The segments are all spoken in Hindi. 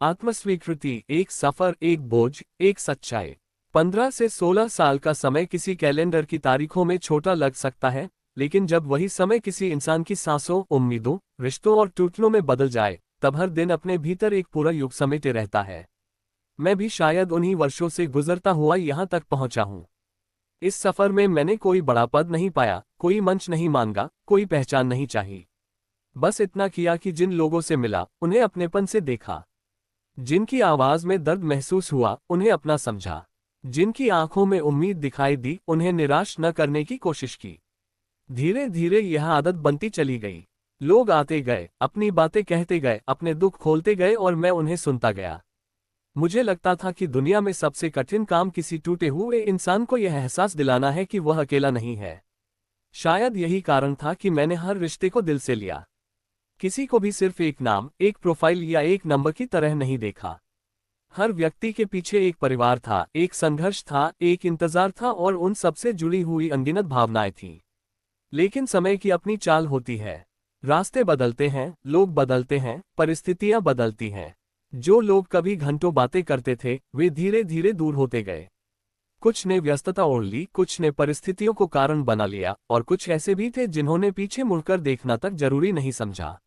आत्मस्वीकृति, एक सफर, एक बोझ, एक सच्चाई। 15 से 16 साल का समय किसी कैलेंडर की तारीखों में छोटा लग सकता है, लेकिन जब वही समय किसी इंसान की सांसों, उम्मीदों, रिश्तों और टूटनों में बदल जाए, तब हर दिन अपने भीतर एक पूरा युग समेटे रहता है। मैं भी शायद उन्हीं वर्षों से गुजरता हुआ यहाँ तक पहुंचा हूँ। इस सफर में मैंने कोई बड़ा पद नहीं पाया, कोई मंच नहीं मांगा, कोई पहचान नहीं चाही। बस इतना किया कि जिन लोगों से मिला, उन्हें अपनेपन से देखा। जिनकी आवाज में दर्द महसूस हुआ, उन्हें अपना समझा। जिनकी आंखों में उम्मीद दिखाई दी, उन्हें निराश न करने की कोशिश की। धीरे धीरे यह आदत बनती चली गई। लोग आते गए, अपनी बातें कहते गए, अपने दुख खोलते गए और मैं उन्हें सुनता गया। मुझे लगता था कि दुनिया में सबसे कठिन काम किसी टूटे हुए इंसान को यह एहसास दिलाना है कि वह अकेला नहीं है। शायद यही कारण था कि मैंने हर रिश्ते को दिल से लिया। किसी को भी सिर्फ एक नाम, एक प्रोफाइल या एक नंबर की तरह नहीं देखा। हर व्यक्ति के पीछे एक परिवार था, एक संघर्ष था, एक इंतजार था और उन सबसे जुड़ी हुई अनगिनत भावनाएं थीं। लेकिन समय की अपनी चाल होती है। रास्ते बदलते हैं, लोग बदलते हैं, परिस्थितियां बदलती हैं। जो लोग कभी घंटों बातें करते थे, वे धीरे धीरे दूर होते गए। कुछ ने व्यस्तता ओढ़ ली, कुछ ने परिस्थितियों को कारण बना लिया और कुछ ऐसे भी थे जिन्होंने पीछे मुड़कर देखना तक जरूरी नहीं समझा।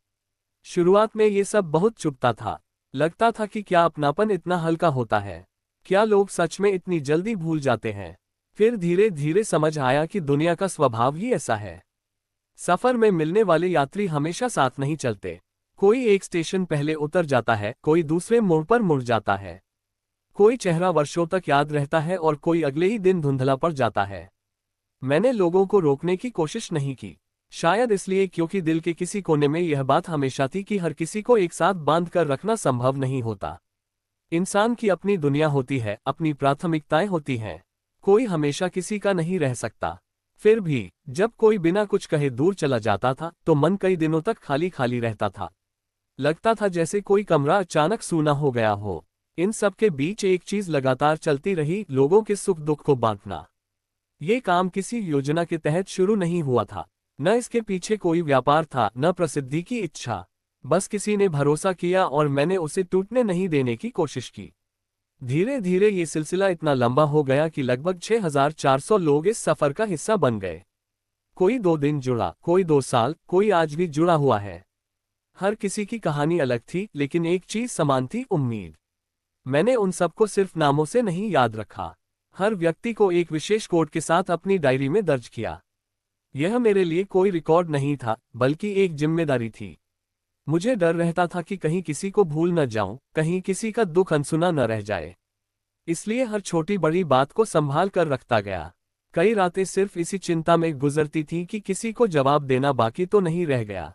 शुरुआत में ये सब बहुत चुभता था। लगता था कि क्या अपनापन इतना हल्का होता है? क्या लोग सच में इतनी जल्दी भूल जाते हैं? फिर धीरे धीरे समझ आया कि दुनिया का स्वभाव ही ऐसा है। सफर में मिलने वाले यात्री हमेशा साथ नहीं चलते। कोई एक स्टेशन पहले उतर जाता है, कोई दूसरे मोड़ पर मुड़ जाता है। कोई चेहरा वर्षों तक याद रहता है और कोई अगले ही दिन धुंधला पड़ जाता है। मैंने लोगों को रोकने की कोशिश नहीं की, शायद इसलिए क्योंकि दिल के किसी कोने में यह बात हमेशा थी कि हर किसी को एक साथ बांध कर रखना संभव नहीं होता। इंसान की अपनी दुनिया होती है, अपनी प्राथमिकताएं होती हैं। कोई हमेशा किसी का नहीं रह सकता। फिर भी जब कोई बिना कुछ कहे दूर चला जाता था, तो मन कई दिनों तक खाली खाली रहता था। लगता था जैसे कोई कमरा अचानक सूना हो गया हो। इन सब के बीच एक चीज लगातार चलती रही, लोगों के सुख दुख को बांटना। ये काम किसी योजना के तहत शुरू नहीं हुआ था। न इसके पीछे कोई व्यापार था, न प्रसिद्धि की इच्छा। बस किसी ने भरोसा किया और मैंने उसे टूटने नहीं देने की कोशिश की। धीरे धीरे ये सिलसिला इतना लंबा हो गया कि लगभग 6400 लोग इस सफर का हिस्सा बन गए। कोई 2 दिन जुड़ा, कोई 2 साल, कोई आज भी जुड़ा हुआ है। हर किसी की कहानी अलग थी, लेकिन एक चीज समान थी, उम्मीद। मैंने उन सबको सिर्फ नामों से नहीं याद रखा। हर व्यक्ति को एक विशेष कोड के साथ अपनी डायरी में दर्ज किया। यह मेरे लिए कोई रिकॉर्ड नहीं था, बल्कि एक जिम्मेदारी थी। मुझे डर रहता था कि कहीं किसी को भूल न जाऊं, कहीं किसी का दुख अनसुना न रह जाए। इसलिए हर छोटी बड़ी बात को संभाल कर रखता गया। कई रातें सिर्फ इसी चिंता में गुजरती थीं कि किसी को जवाब देना बाकी तो नहीं रह गया।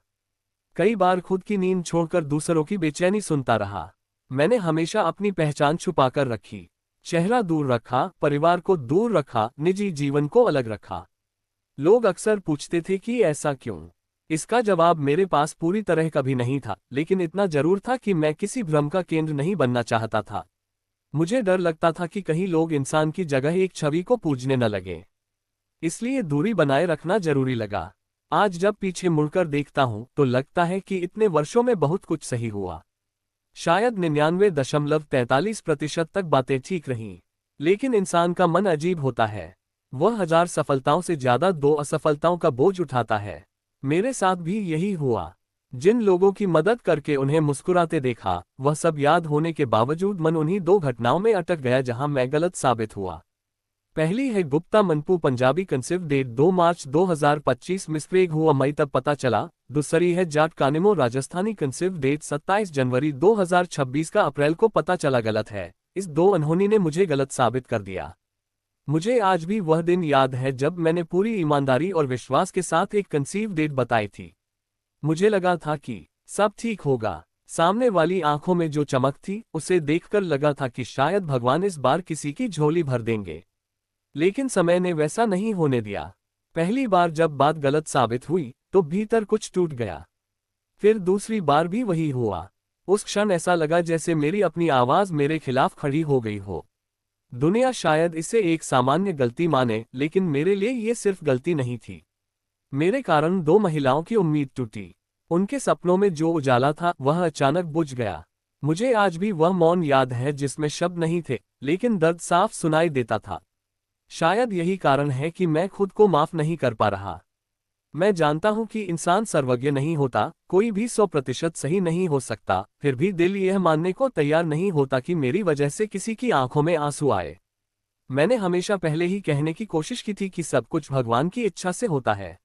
कई बार खुद की नींद छोड़कर दूसरों की बेचैनी सुनता रहा। मैंने हमेशा अपनी पहचान छुपाकर रखी। चेहरा दूर रखा, परिवार को दूर रखा, निजी जीवन को अलग रखा। लोग अक्सर पूछते थे कि ऐसा क्यों? इसका जवाब मेरे पास पूरी तरह कभी नहीं था, लेकिन इतना जरूर था कि मैं किसी भ्रम का केंद्र नहीं बनना चाहता था। मुझे डर लगता था कि कहीं लोग इंसान की जगह एक छवि को पूजने न लगे। इसलिए दूरी बनाए रखना जरूरी लगा। आज जब पीछे मुड़कर देखता हूं, तो लगता है कि इतने वर्षों में बहुत कुछ सही हुआ। शायद 99.43% तक बातें ठीक रहीं। लेकिन इंसान का मन अजीब होता है। वह 1000 सफलताओं से ज्यादा 2 असफलताओं का बोझ उठाता है। मेरे साथ भी यही हुआ। जिन लोगों की मदद करके उन्हें मुस्कुराते देखा, वह सब याद होने के बावजूद मन उन्हीं 2 घटनाओं में अटक गया जहां मैं गलत साबित हुआ। पहली है गुप्ता मनपू पंजाबी कंसीव डेट 2 मार्च 2025 मिसप्रेग हुआ मई तब पता चला। दूसरी है जाट कानिमो राजस्थानी कंसीव डेट 27 जनवरी 2026 का अप्रैल को पता चला गलत है। इस 2 अनहोनी ने मुझे गलत साबित कर दिया। मुझे आज भी वह दिन याद है जब मैंने पूरी ईमानदारी और विश्वास के साथ एक कंसीव डेट बताई थी। मुझे लगा था कि सब ठीक होगा। सामने वाली आंखों में जो चमक थी, उसे देखकर लगा था कि शायद भगवान इस बार किसी की झोली भर देंगे। लेकिन समय ने वैसा नहीं होने दिया। पहली बार जब बात गलत साबित हुई, तो भीतर कुछ टूट गया। फिर दूसरी बार भी वही हुआ। उस क्षण ऐसा लगा जैसे मेरी अपनी आवाज मेरे खिलाफ खड़ी हो गई हो। दुनिया शायद इसे एक सामान्य गलती माने, लेकिन मेरे लिए ये सिर्फ गलती नहीं थी। मेरे कारण 2 महिलाओं की उम्मीद टूटी। उनके सपनों में जो उजाला था, वह अचानक बुझ गया। मुझे आज भी वह मौन याद है जिसमें शब्द नहीं थे, लेकिन दर्द साफ सुनाई देता था। शायद यही कारण है कि मैं खुद को माफ नहीं कर पा रहा। मैं जानता हूं कि इंसान सर्वज्ञ नहीं होता, कोई भी 100% सही नहीं हो सकता, फिर भी दिल यह मानने को तैयार नहीं होता कि मेरी वजह से किसी की आंखों में आंसू आए। मैंने हमेशा पहले ही कहने की कोशिश की थी कि सब कुछ भगवान की इच्छा से होता है,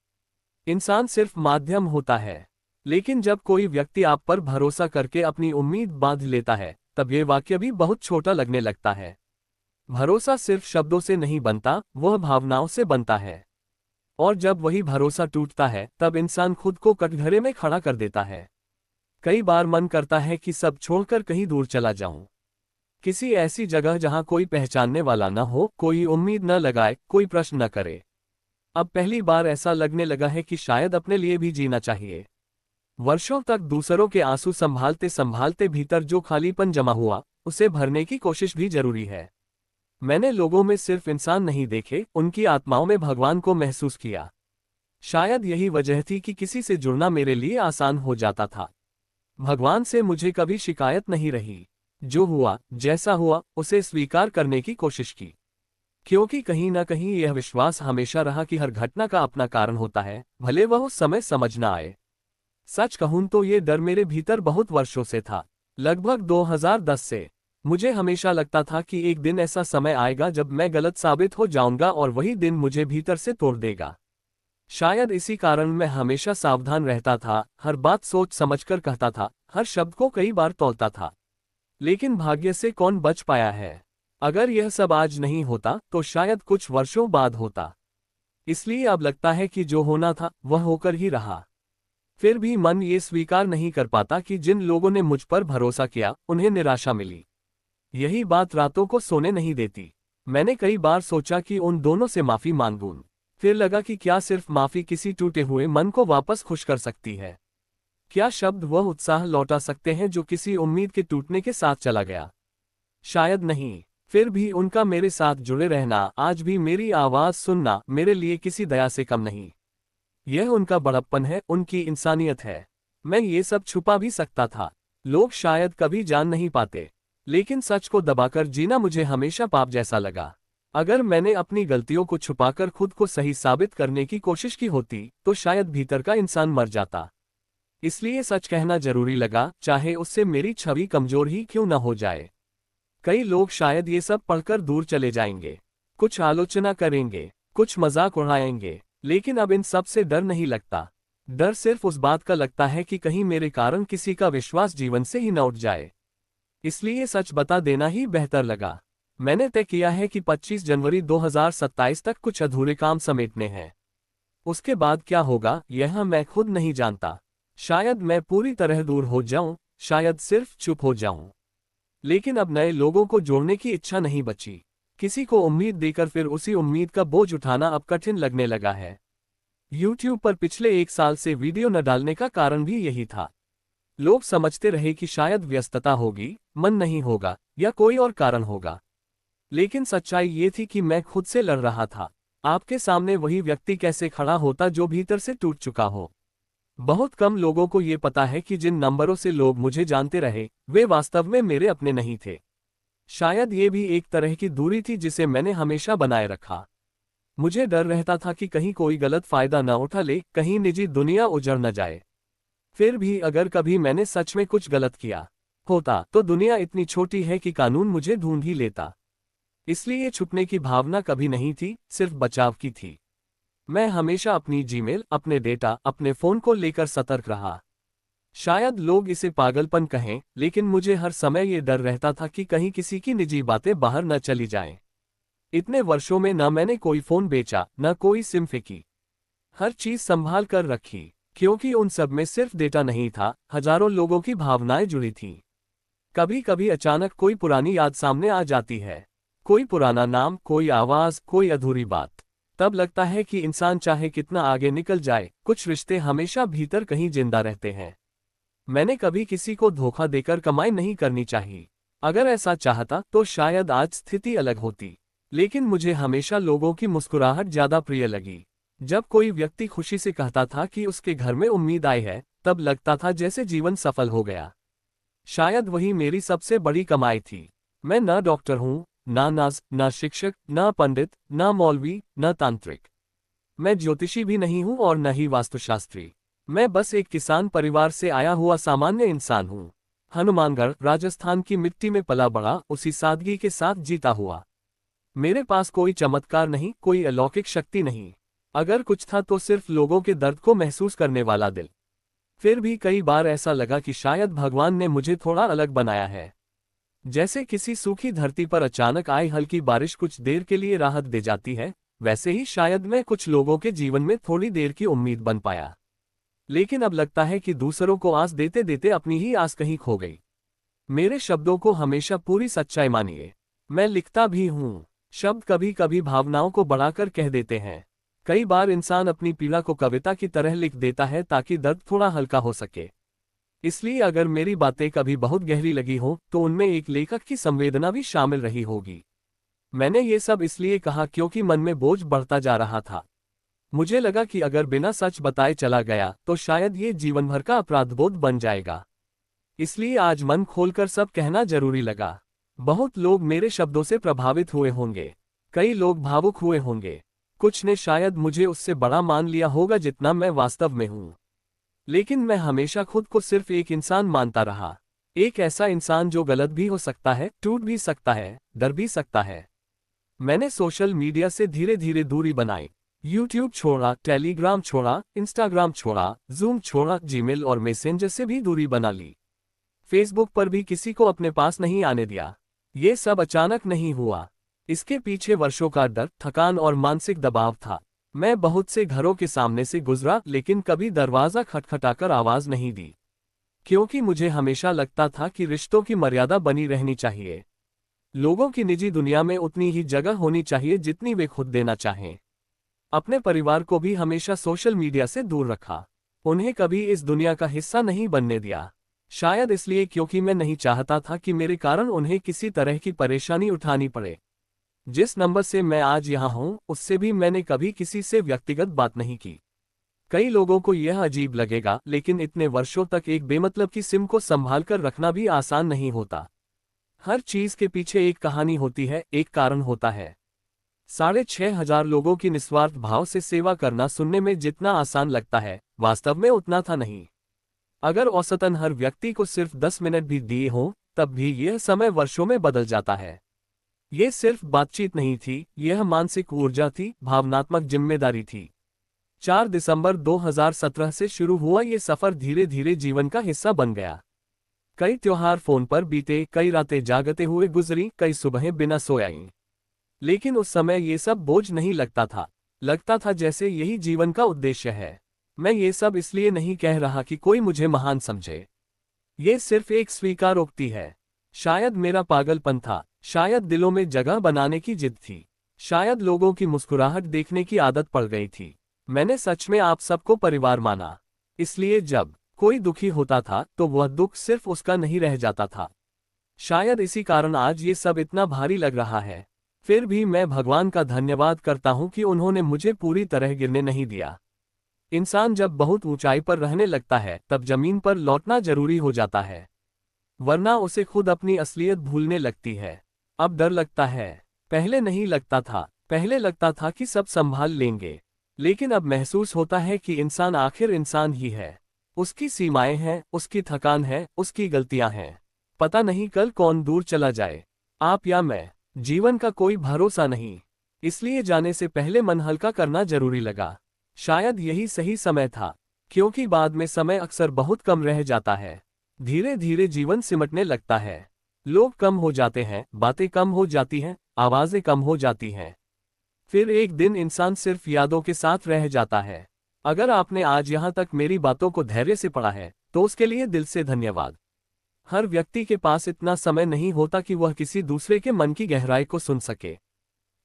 इंसान सिर्फ माध्यम होता है। लेकिन जब कोई व्यक्ति आप पर भरोसा करके अपनी उम्मीद बांध लेता है, तब ये वाक्य भी बहुत छोटा लगने लगता है। भरोसा सिर्फ शब्दों से नहीं बनता, वह भावनाओं से बनता है। और जब वही भरोसा टूटता है, तब इंसान खुद को कटघरे में खड़ा कर देता है। कई बार मन करता है कि सब छोड़कर कहीं दूर चला जाऊं, किसी ऐसी जगह जहां कोई पहचानने वाला न हो, कोई उम्मीद न लगाए, कोई प्रश्न न करे। अब पहली बार ऐसा लगने लगा है कि शायद अपने लिए भी जीना चाहिए। वर्षों तक दूसरों के आंसू संभालते संभालते भीतर जो खालीपन जमा हुआ, उसे भरने की कोशिश भी जरूरी है। मैंने लोगों में सिर्फ इंसान नहीं देखे, उनकी आत्माओं में भगवान को महसूस किया। शायद यही वजह थी कि किसी से जुड़ना मेरे लिए आसान हो जाता था। भगवान से मुझे कभी शिकायत नहीं रही। जो हुआ, जैसा हुआ, उसे स्वीकार करने की कोशिश की, क्योंकि कहीं न कहीं यह विश्वास हमेशा रहा कि हर घटना का अपना कारण होता है, भले वह उस समय समझ न आए। सच कहूं तो ये डर मेरे भीतर बहुत वर्षों से था, लगभग 2010 से। मुझे हमेशा लगता था कि एक दिन ऐसा समय आएगा जब मैं गलत साबित हो जाऊंगा और वही दिन मुझे भीतर से तोड़ देगा। शायद इसी कारण मैं हमेशा सावधान रहता था, हर बात सोच समझकर कहता था, हर शब्द को कई बार तौलता था। लेकिन भाग्य से कौन बच पाया है? अगर यह सब आज नहीं होता तो शायद कुछ वर्षों बाद होता। इसलिए अब लगता है कि जो होना था वह होकर ही रहा। फिर भी मन ये स्वीकार नहीं कर पाता कि जिन लोगों ने मुझ पर भरोसा किया, उन्हें निराशा मिली। यही बात रातों को सोने नहीं देती। मैंने कई बार सोचा कि उन दोनों से माफी मांगूं। फिर लगा कि क्या सिर्फ माफी किसी टूटे हुए मन को वापस खुश कर सकती है? क्या शब्द वह उत्साह लौटा सकते हैं जो किसी उम्मीद के टूटने के साथ चला गया? शायद नहीं। फिर भी उनका मेरे साथ जुड़े रहना, आज भी मेरी आवाज सुनना, मेरे लिए किसी दया से कम नहीं। यह उनका बड़प्पन है, उनकी इंसानियत है। मैं ये सब छुपा भी सकता था, लोग शायद कभी जान नहीं पाते, लेकिन सच को दबाकर जीना मुझे हमेशा पाप जैसा लगा। अगर मैंने अपनी गलतियों को छुपाकर खुद को सही साबित करने की कोशिश की होती, तो शायद भीतर का इंसान मर जाता। इसलिए सच कहना जरूरी लगा, चाहे उससे मेरी छवि कमजोर ही क्यों न हो जाए। कई लोग शायद ये सब पढ़कर दूर चले जाएंगे, कुछ आलोचना करेंगे, कुछ मजाक उड़ाएंगे, लेकिन अब इन सब से डर नहीं लगता। डर सिर्फ उस बात का लगता है कि कहीं मेरे कारण किसी का विश्वास जीवन से ही न उठ जाए। इसलिए सच बता देना ही बेहतर लगा। मैंने तय किया है कि 25 जनवरी 2027 तक कुछ अधूरे काम समेटने हैं। उसके बाद क्या होगा, यह मैं खुद नहीं जानता। शायद मैं पूरी तरह दूर हो जाऊं, शायद सिर्फ चुप हो जाऊं। लेकिन अब नए लोगों को जोड़ने की इच्छा नहीं बची। किसी को उम्मीद देकर फिर उसी उम्मीद का बोझ उठाना अब कठिन लगने लगा है। YouTube पर पिछले 1 साल से वीडियो न डालने का कारण भी यही था। लोग समझते रहे कि शायद व्यस्तता होगी, मन नहीं होगा, या कोई और कारण होगा। लेकिन सच्चाई ये थी कि मैं खुद से लड़ रहा था। आपके सामने वही व्यक्ति कैसे खड़ा होता जो भीतर से टूट चुका हो? बहुत कम लोगों को ये पता है कि जिन नंबरों से लोग मुझे जानते रहे, वे वास्तव में मेरे अपने नहीं थे। शायद ये भी एक तरह की दूरी थी जिसे मैंने हमेशा बनाए रखा। मुझे डर रहता था कि कहीं कोई गलत फायदा न उठा ले, कहीं निजी दुनिया उजड़ न जाए। फिर भी अगर कभी मैंने सच में कुछ गलत किया होता, तो दुनिया इतनी छोटी है कि कानून मुझे ढूंढ ही लेता। इसलिए छुपने की भावना कभी नहीं थी, सिर्फ बचाव की थी। मैं हमेशा अपनी जीमेल, अपने डेटा, अपने फोन को लेकर सतर्क रहा। शायद लोग इसे पागलपन कहें, लेकिन मुझे हर समय ये डर रहता था कि कहीं किसी की निजी बातें बाहर न चली जाएं। इतने वर्षों में न मैंने कोई फोन बेचा, न कोई सिम फेंकी। हर चीज संभाल कर रखी, क्योंकि उन सब में सिर्फ डेटा नहीं था, हजारों लोगों की भावनाएं जुड़ी थीं। कभी कभी अचानक कोई पुरानी याद सामने आ जाती है, कोई पुराना नाम, कोई आवाज, कोई अधूरी बात। तब लगता है कि इंसान चाहे कितना आगे निकल जाए, कुछ रिश्ते हमेशा भीतर कहीं जिंदा रहते हैं। मैंने कभी किसी को धोखा देकर कमाई नहीं करनी चाहिए। अगर ऐसा चाहता तो शायद आज स्थिति अलग होती। लेकिन मुझे हमेशा लोगों की मुस्कुराहट ज्यादा प्रिय लगी। जब कोई व्यक्ति खुशी से कहता था कि उसके घर में उम्मीद आई है, तब लगता था जैसे जीवन सफल हो गया। शायद वही मेरी सबसे बड़ी कमाई थी। मैं न डॉक्टर हूँ, ना नर्स, ना शिक्षक, ना पंडित, ना मौलवी, न तांत्रिक। मैं ज्योतिषी भी नहीं हूँ और न ही वास्तुशास्त्री। मैं बस एक किसान परिवार से आया हुआ सामान्य इंसान हूँ। हनुमानगढ़, राजस्थान की मिट्टी में पला बड़ा, उसी सादगी के साथ जीता हुआ। मेरे पास कोई चमत्कार नहीं, कोई अलौकिक शक्ति नहीं। अगर कुछ था तो सिर्फ लोगों के दर्द को महसूस करने वाला दिल। फिर भी कई बार ऐसा लगा कि शायद भगवान ने मुझे थोड़ा अलग बनाया है। जैसे किसी सूखी धरती पर अचानक आई हल्की बारिश कुछ देर के लिए राहत दे जाती है, वैसे ही शायद मैं कुछ लोगों के जीवन में थोड़ी देर की उम्मीद बन पाया। लेकिन अब लगता है कि दूसरों को आस देते देते अपनी ही आस कहीं खो गई। मेरे शब्दों को हमेशा पूरी सच्चाई मानिए। मैं लिखता भी हूँ। शब्द कभी कभी भावनाओं को बढ़ाकर कह देते हैं। कई बार इंसान अपनी पीड़ा को कविता की तरह लिख देता है ताकि दर्द थोड़ा हल्का हो सके। इसलिए अगर मेरी बातें कभी बहुत गहरी लगी हो तो उनमें एक लेखक की संवेदना भी शामिल रही होगी। मैंने ये सब इसलिए कहा क्योंकि मन में बोझ बढ़ता जा रहा था। मुझे लगा कि अगर बिना सच बताए चला गया तो शायद ये जीवन भर का अपराधबोध बन जाएगा। इसलिए आज मन खोलकर सब कहना जरूरी लगा। बहुत लोग मेरे शब्दों से प्रभावित हुए होंगे। कई लोग भावुक हुए होंगे। कुछ ने शायद मुझे उससे बड़ा मान लिया होगा जितना मैं वास्तव में हूँ। लेकिन मैं हमेशा खुद को सिर्फ एक इंसान मानता रहा। एक ऐसा इंसान जो गलत भी हो सकता है, टूट भी सकता है, डर भी सकता है। मैंने सोशल मीडिया से धीरे धीरे दूरी बनाई। यूट्यूब छोड़ा, टेलीग्राम छोड़ा, इंस्टाग्राम छोड़ा, जूम छोड़ा, जीमेल और मैसेंजर से भी दूरी बना ली। फेसबुक पर भी किसी को अपने पास नहीं आने दिया। ये सब अचानक नहीं हुआ। इसके पीछे वर्षों का डर, थकान और मानसिक दबाव था। मैं बहुत से घरों के सामने से गुजरा लेकिन कभी दरवाजा खटखटाकर आवाज नहीं दी। क्योंकि मुझे हमेशा लगता था कि रिश्तों की मर्यादा बनी रहनी चाहिए। लोगों की निजी दुनिया में उतनी ही जगह होनी चाहिए जितनी वे खुद देना चाहें। अपने परिवार को भी हमेशा सोशल मीडिया से दूर रखा। उन्हें कभी इस दुनिया का हिस्सा नहीं बनने दिया। शायद इसलिए क्योंकि मैं नहीं चाहता था कि मेरे कारण उन्हें किसी तरह की परेशानी उठानी पड़े। जिस नंबर से मैं आज यहाँ हूँ उससे भी मैंने कभी किसी से व्यक्तिगत बात नहीं की। कई लोगों को यह अजीब लगेगा लेकिन इतने वर्षों तक एक बेमतलब की सिम को संभाल कर रखना भी आसान नहीं होता। हर चीज के पीछे एक कहानी होती है, एक कारण होता है। 6,500 लोगों की निस्वार्थ भाव से सेवा करना सुनने में जितना आसान लगता है, वास्तव में उतना था नहीं। अगर औसतन हर व्यक्ति को सिर्फ 10 मिनट भी दिए हों, तब भी यह समय वर्षों में बदल जाता है। ये सिर्फ बातचीत नहीं थी, यह मानसिक ऊर्जा थी, भावनात्मक जिम्मेदारी थी। 4 दिसंबर 2017 से शुरू हुआ ये सफर धीरे धीरे जीवन का हिस्सा बन गया। कई त्योहार फोन पर बीते, कई रातें जागते हुए गुजरी, कई सुबहें बिना सोए आईं। लेकिन उस समय ये सब बोझ नहीं लगता था। लगता था जैसे यही जीवन का उद्देश्य है। मैं ये सब इसलिए नहीं कह रहा कि कोई मुझे महान समझे। ये सिर्फ एक स्वीकारोक्ति है। शायद मेरा पागलपन था, शायद दिलों में जगह बनाने की जिद थी, शायद लोगों की मुस्कुराहट देखने की आदत पड़ गई थी। मैंने सच में आप सबको परिवार माना। इसलिए जब कोई दुखी होता था तो वह दुख सिर्फ उसका नहीं रह जाता था। शायद इसी कारण आज ये सब इतना भारी लग रहा है। फिर भी मैं भगवान का धन्यवाद करता हूँ कि उन्होंने मुझे पूरी तरह गिरने नहीं दिया। इंसान जब बहुत ऊंचाई पर रहने लगता है तब जमीन पर लौटना जरूरी हो जाता है, वरना उसे खुद अपनी असलियत भूलने लगती है। अब डर लगता है, पहले नहीं लगता था। पहले लगता था कि सब संभाल लेंगे, लेकिन अब महसूस होता है कि इंसान आखिर इंसान ही है। उसकी सीमाएं हैं, उसकी थकान है, उसकी गलतियां हैं। पता नहीं कल कौन दूर चला जाए, आप या मैं। जीवन का कोई भरोसा नहीं, इसलिए जाने से पहले मन हल्का करना जरूरी लगा। शायद यही सही समय था, क्योंकि बाद में समय अक्सर बहुत कम रह जाता है। धीरे धीरे जीवन सिमटने लगता है। लोग कम हो जाते हैं, बातें कम हो जाती हैं, आवाजें कम हो जाती हैं। फिर एक दिन इंसान सिर्फ यादों के साथ रह जाता है। अगर आपने आज यहाँ तक मेरी बातों को धैर्य से पढ़ा है तो उसके लिए दिल से धन्यवाद। हर व्यक्ति के पास इतना समय नहीं होता कि वह किसी दूसरे के मन की गहराई को सुन सके।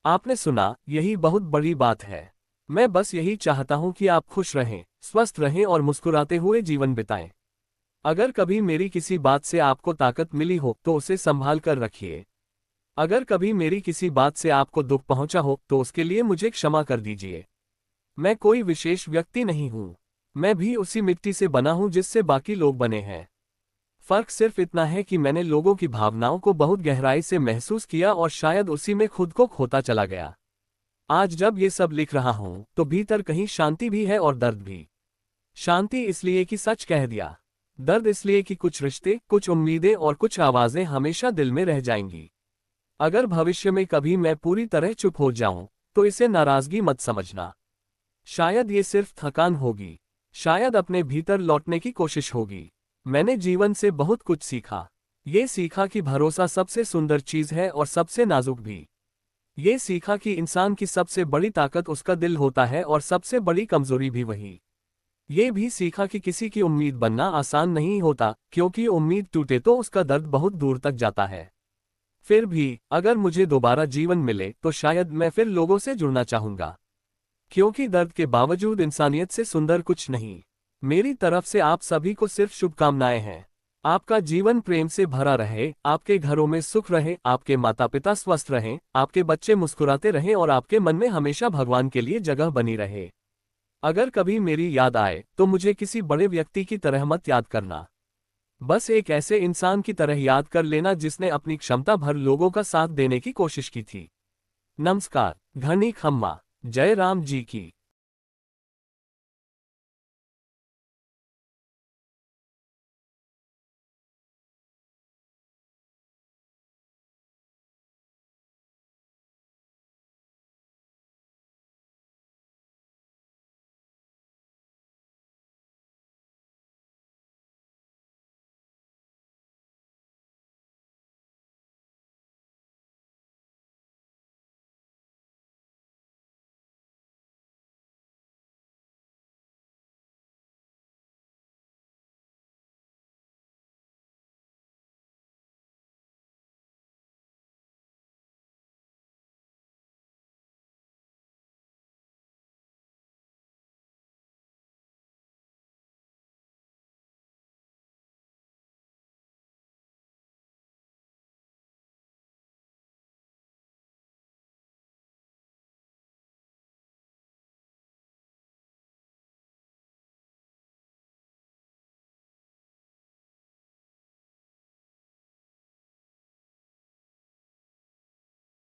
आपने सुना, यही बहुत बड़ी बात है। मैं बस यही चाहता हूं कि आप खुश रहें, स्वस्थ रहें और मुस्कुराते हुए जीवन बिताएं। अगर कभी मेरी किसी बात से आपको ताकत मिली हो तो उसे संभाल कर रखिए। अगर कभी मेरी किसी बात से आपको दुख पहुंचा हो तो उसके लिए मुझे क्षमा कर दीजिए। मैं कोई विशेष व्यक्ति नहीं हूं, मैं भी उसी मिट्टी से बना हूं जिससे बाकी लोग बने हैं। फर्क सिर्फ इतना है कि मैंने लोगों की भावनाओं को बहुत गहराई से महसूस किया और शायद उसी में खुद को खोता चला गया। आज जब ये सब लिख रहा हूं तो भीतर कहीं शांति भी है और दर्द भी। शांति इसलिए कि सच कह दिया, दर्द इसलिए कि कुछ रिश्ते, कुछ उम्मीदें और कुछ आवाजें हमेशा दिल में रह जाएंगी। अगर भविष्य में कभी मैं पूरी तरह चुप हो जाऊं तो इसे नाराजगी मत समझना। शायद ये सिर्फ थकान होगी, शायद अपने भीतर लौटने की कोशिश होगी। मैंने जीवन से बहुत कुछ सीखा। ये सीखा कि भरोसा सबसे सुंदर चीज है और सबसे नाजुक भी। ये सीखा कि इंसान की सबसे बड़ी ताकत उसका दिल होता है और सबसे बड़ी कमजोरी भी वही। ये भी सीखा कि किसी की उम्मीद बनना आसान नहीं होता, क्योंकि उम्मीद टूटे तो उसका दर्द बहुत दूर तक जाता है। फिर भी अगर मुझे दोबारा जीवन मिले तो शायद मैं फिर लोगों से जुड़ना चाहूंगा, क्योंकि दर्द के बावजूद इंसानियत से सुंदर कुछ नहीं। मेरी तरफ से आप सभी को सिर्फ शुभकामनाएं हैं। आपका जीवन प्रेम से भरा रहे, आपके घरों में सुख रहे, आपके माता पिता स्वस्थ रहें, आपके बच्चे मुस्कुराते रहें और आपके मन में हमेशा भगवान के लिए जगह बनी रहे। अगर कभी मेरी याद आए तो मुझे किसी बड़े व्यक्ति की तरह मत याद करना। बस एक ऐसे इंसान की तरह याद कर लेना जिसने अपनी क्षमता भर लोगों का साथ देने की कोशिश की थी। नमस्कार। घनी खम्मा। जय राम जी की।